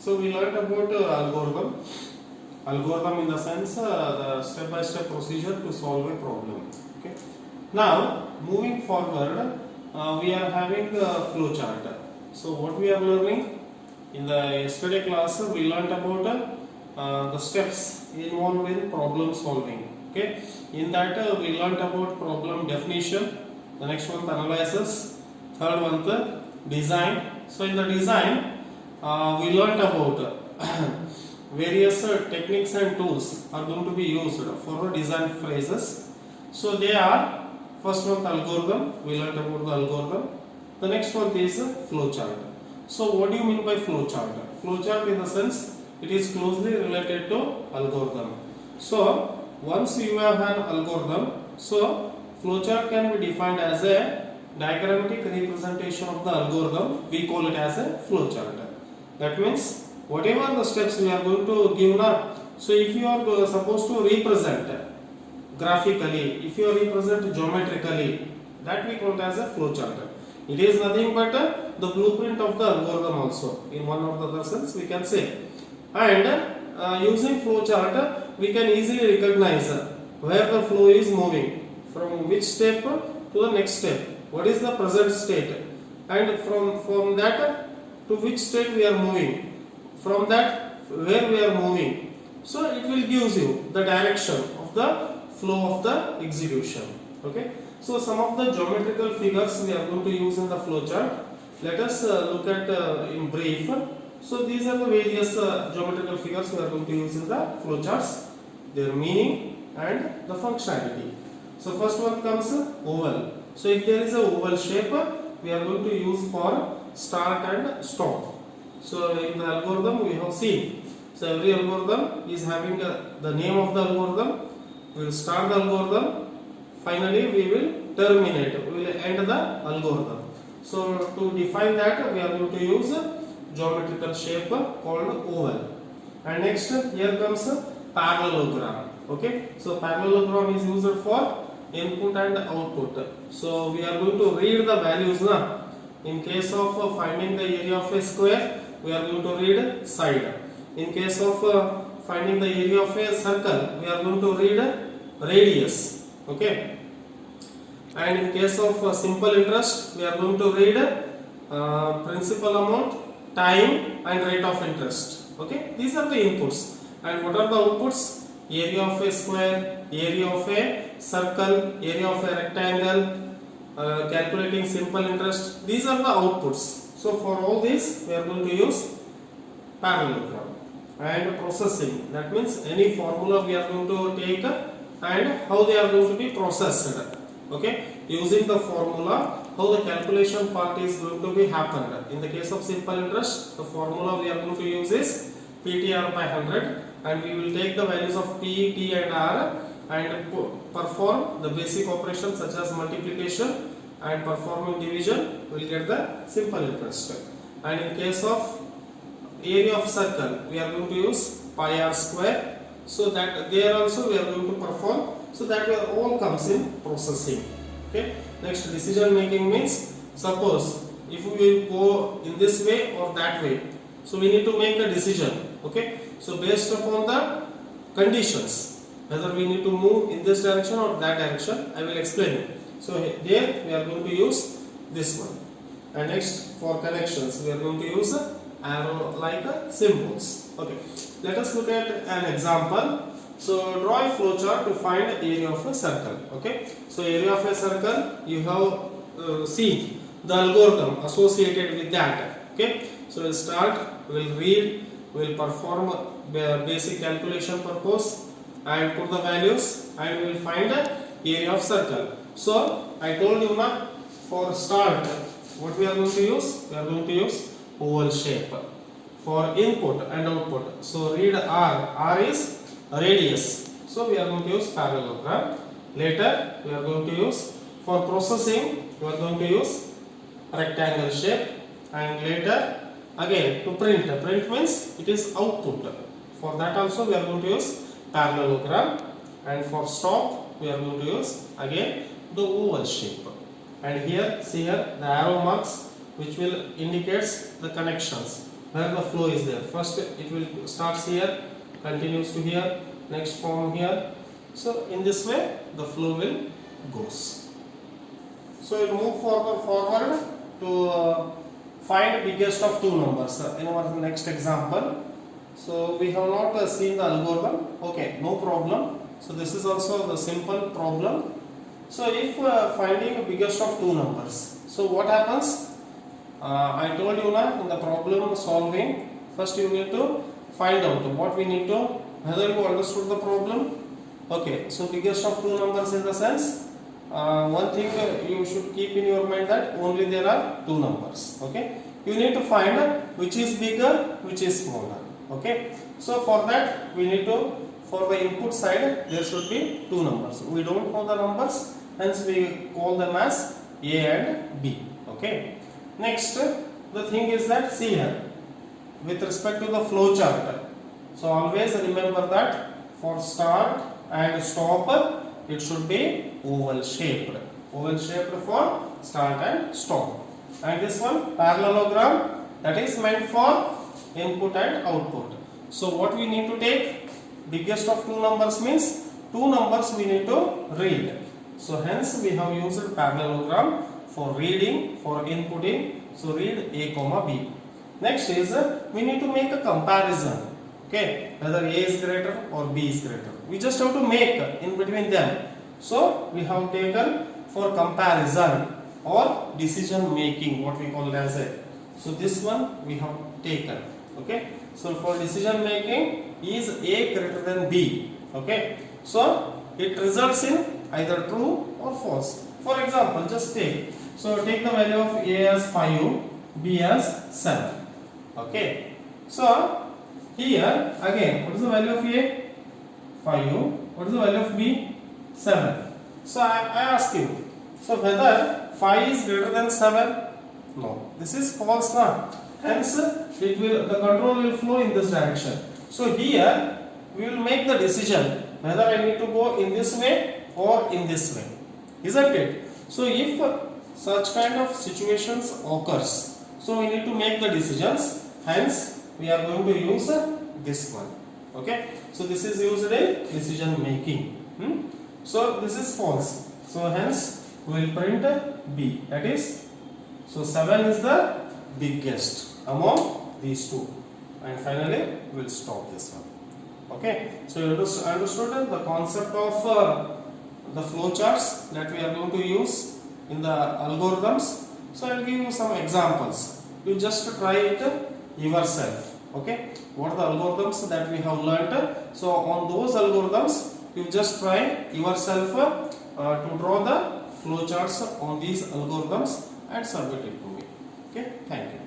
So we learned about algorithm. Algorithm in the sense the step-by-step procedure to solve a problem. Okay. Now moving forward, we are having the flow chart. So what we are learning in the yesterday class, we learned about the steps involved in problem solving. Okay. In that we learned about problem definition. The next one, the analysis. Third one, the design. So in the design, we learned about various techniques and tools are going to be used for design phases. So they are, first one, the algorithm. We learned about the algorithm. The next one is flow chart. So what do you mean by flow chart? Flow chart in the sense it is closely related to algorithm. So once you have an algorithm, so flow chart can be defined as a diagrammatic representation of the algorithm. We call it as a flow chart. That means whatever the steps we are going to give now, so if you are supposed to represent graphically, if you represent geometrically, that we call it as a flow chart. It is nothing but the blueprint of the algorithm also, in one or the other sense we can say. And using flow chart, we can easily recognize where the flow is moving, from which step to the next step, what is the present state, and from that to which state we are moving, from that where we are moving. So it will gives you the direction of the flow of the execution. Okay. So some of the geometrical figures we are going to use in the flow chart. Let us look at in brief. So these are the various geometrical figures we are going to use in the flow charts, their meaning and the functionality. So first one comes oval. So if there is a oval shape, we are going to use for start and stop. So in the algorithm we have seen, so every algorithm is having the name of the algorithm. We will start the algorithm, finally we will terminate, we will end the algorithm. So to define that, we are going to use a geometrical shape called oval. And next here comes a parallelogram. Okay, so parallelogram is used for input and output. So we are going to read the values now. In case of finding the area of a square, we are going to read side. In case of finding the area of a circle, we are going to read radius. Okay. And in case of simple interest, we are going to read principal amount, time and rate of interest. Okay. These are the inputs. And what are the outputs? Area of a square, area of a circle, area of a rectangle, calculating simple interest. These are the outputs. So for all these we are going to use parallelogram. And processing, that means any formula we are going to take and how they are going to be processed. Okay, using the formula, how the calculation part is going to be happened. In the case of simple interest, the formula we are going to use is PTR by 100, and we will take the values of P, T and R and perform the basic operations such as multiplication and performing division. We will get the simple interest. And in case of area of circle, we are going to use pi r square. So that there also we are going to perform. So that all comes in processing. Okay. Next, decision making means, suppose if we will go in this way or that way, so we need to make a decision. Okay. So based upon the conditions, whether we need to move in this direction or that direction, I will explain it. So there we are going to use this one. And next, for connections, we are going to use arrow like symbols. Okay. Let us look at an example. So draw a flowchart to find area of a circle. Okay. So area of a circle, you have seen the algorithm associated with that. Okay. So we'll start, we'll read, we'll perform basic calculation purpose and put the values, and we'll find the area of circle. So I told you now, for start, what we are going to use? We are going to use oval shape for input and output. So read R. R is radius. So we are going to use parallelogram. Later we are going to use, for processing, we are going to use rectangle shape. And later again to print. Print means it is output. For that also we are going to use parallelogram. And for stop we are going to use again the oval shape. And here, see here, the arrow marks which will indicates the connections. where the flow is there. First it will starts here, continues to here, next form here. So in this way the flow will goes. So we move forward to find biggest of two numbers in our next example. So we have not seen the algorithm. Okay, no problem. So this is also the simple problem. So if finding biggest of two numbers, so what happens? I told you now in the problem solving, first you need to find out what we need to, whether you understood the problem. Okay, so biggest of two numbers in the sense, one thing you should keep in your mind that only there are two numbers. Okay, you need to find which is bigger, which is smaller. Okay, so for that we need to, for the input side there should be two numbers. We don't know the numbers, hence we call them as A and B. Okay. Next, the thing is that, see here, with respect to the flow chart, so always remember that for start and stop it should be oval shaped for start and stop. And this one parallelogram, that is meant for input and output. So what we need to take, biggest of two numbers means two numbers we need to read. So hence we have used parallelogram for reading, for inputting. So read A comma B. Next is we need to make a comparison. Okay, whether A is greater or B is greater. We just have to make in between them. So we have taken for comparison or decision making, what we call as a. So this one we have taken. Okay, so for decision making, is A greater than B? Okay, so it results in either true or false. For example, just take. So take the value of A as 5, B as 7. Okay. So here again, what is the value of A? 5. What is the value of B? 7. So I ask you, so whether 5 is greater than 7? No. This is false now. Hence the control will flow in this direction. So here we will make the decision whether I need to go in this way or in this way. Isn't it? So if such kind of situations occurs, so we need to make the decisions, hence we are going to use this one. Okay, so this is used in decision making. So this is false, so hence we will print B, that is, so 7 is the biggest among these two, and finally we will stop this one. Okay, so you understood the concept of the flow charts that we are going to use in the algorithms. So I will give you some examples. You just try it yourself. Okay, what are the algorithms that we have learnt? So on those algorithms you just try yourself to draw the flow charts on these algorithms and submit it to me. Okay, thank you.